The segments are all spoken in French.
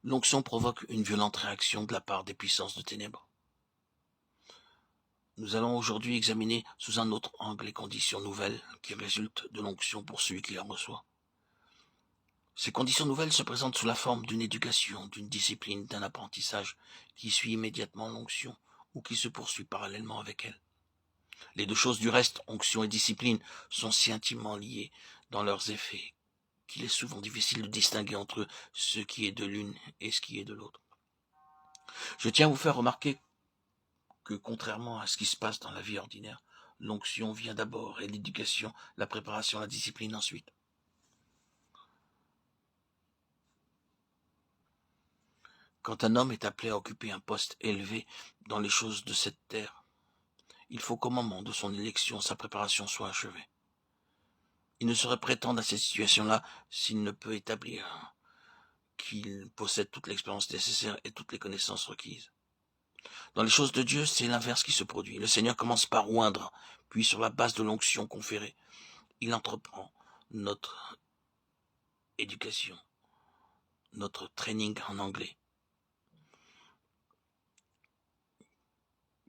L'onction provoque une violente réaction de la part des puissances de ténèbres. Nous allons aujourd'hui examiner sous un autre angle les conditions nouvelles qui résultent de l'onction pour celui qui la reçoit. Ces conditions nouvelles se présentent sous la forme d'une éducation, d'une discipline, d'un apprentissage qui suit immédiatement l'onction ou qui se poursuit parallèlement avec elle. Les deux choses du reste, onction et discipline, sont si intimement liées dans leurs effets qu'il est souvent difficile de distinguer entre ce qui est de l'une et ce qui est de l'autre. Je tiens à vous faire remarquer que contrairement à ce qui se passe dans la vie ordinaire, l'onction vient d'abord et l'éducation, la préparation, la discipline ensuite. Quand un homme est appelé à occuper un poste élevé dans les choses de cette terre, il faut qu'au moment de son élection, sa préparation soit achevée. Il ne saurait prétendre à cette situation-là s'il ne peut établir qu'il possède toute l'expérience nécessaire et toutes les connaissances requises. Dans les choses de Dieu, c'est l'inverse qui se produit. Le Seigneur commence par oindre, puis sur la base de l'onction conférée, il entreprend notre éducation, notre training en anglais,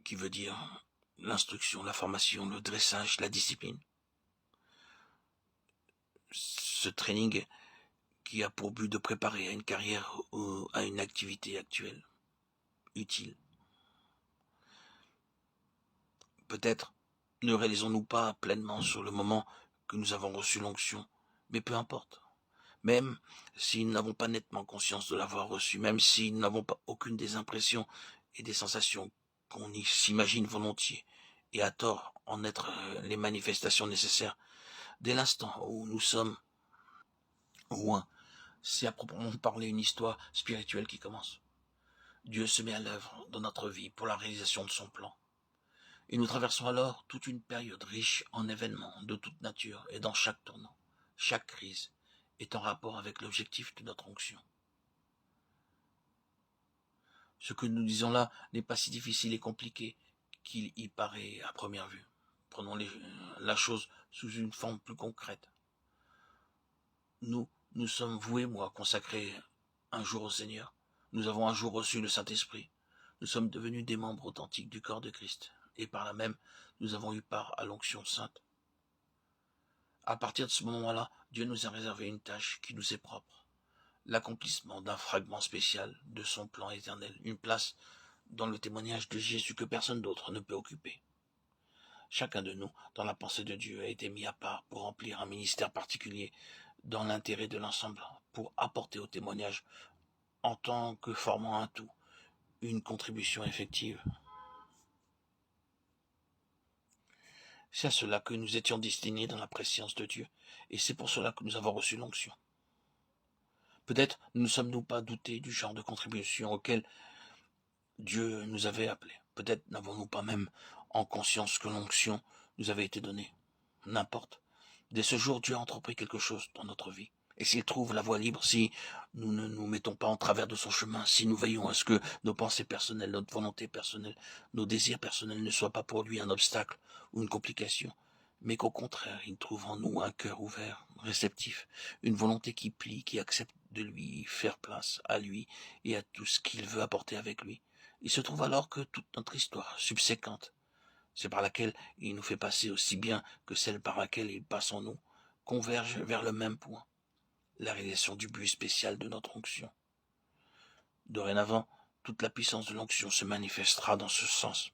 qui veut dire l'instruction, la formation, le dressage, la discipline. Ce training qui a pour but de préparer à une carrière ou à une activité actuelle, utile. Peut-être ne réalisons-nous pas pleinement sur le moment que nous avons reçu l'onction, mais peu importe. Même si nous n'avons pas nettement conscience de l'avoir reçu, même si nous n'avons pas aucune des impressions et des sensations qu'on y s'imagine volontiers, et à tort en être les manifestations nécessaires, dès l'instant où nous sommes loin, c'est à proprement parler une histoire spirituelle qui commence. Dieu se met à l'œuvre dans notre vie pour la réalisation de son plan. Et nous traversons alors toute une période riche en événements de toute nature et dans chaque tournant, chaque crise est en rapport avec l'objectif de notre onction. Ce que nous disons là n'est pas si difficile et compliqué qu'il y paraît à première vue. Prenons la chose sous une forme plus concrète. Nous sommes, vous et moi, consacrés un jour au Seigneur. Nous avons un jour reçu le Saint-Esprit. Nous sommes devenus des membres authentiques du corps de Christ. Et par là même, nous avons eu part à l'onction sainte. À partir de ce moment-là, Dieu nous a réservé une tâche qui nous est propre. L'accomplissement d'un fragment spécial de son plan éternel. Une place dans le témoignage de Jésus que personne d'autre ne peut occuper. Chacun de nous, dans la pensée de Dieu, a été mis à part pour remplir un ministère particulier dans l'intérêt de l'ensemble, pour apporter au témoignage, en tant que formant un tout, une contribution effective. C'est à cela que nous étions destinés dans la préscience de Dieu, et c'est pour cela que nous avons reçu l'onction. Peut-être ne nous sommes-nous pas doutés du genre de contribution auquel Dieu nous avait appelés. Peut-être n'avons-nous pas même en conscience que l'onction nous avait été donnée. N'importe. Dès ce jour, Dieu a entrepris quelque chose dans notre vie. Et s'il trouve la voie libre, si nous ne nous mettons pas en travers de son chemin, si nous veillons à ce que nos pensées personnelles, notre volonté personnelle, nos désirs personnels ne soient pas pour lui un obstacle ou une complication, mais qu'au contraire, il trouve en nous un cœur ouvert, réceptif, une volonté qui plie, qui accepte de lui faire place à lui et à tout ce qu'il veut apporter avec lui. Il se trouve alors que toute notre histoire subséquente, c'est par laquelle il nous fait passer aussi bien que celle par laquelle il passe en nous, converge vers le même point, la réalisation du but spécial de notre onction. Dorénavant, toute la puissance de l'onction se manifestera dans ce sens.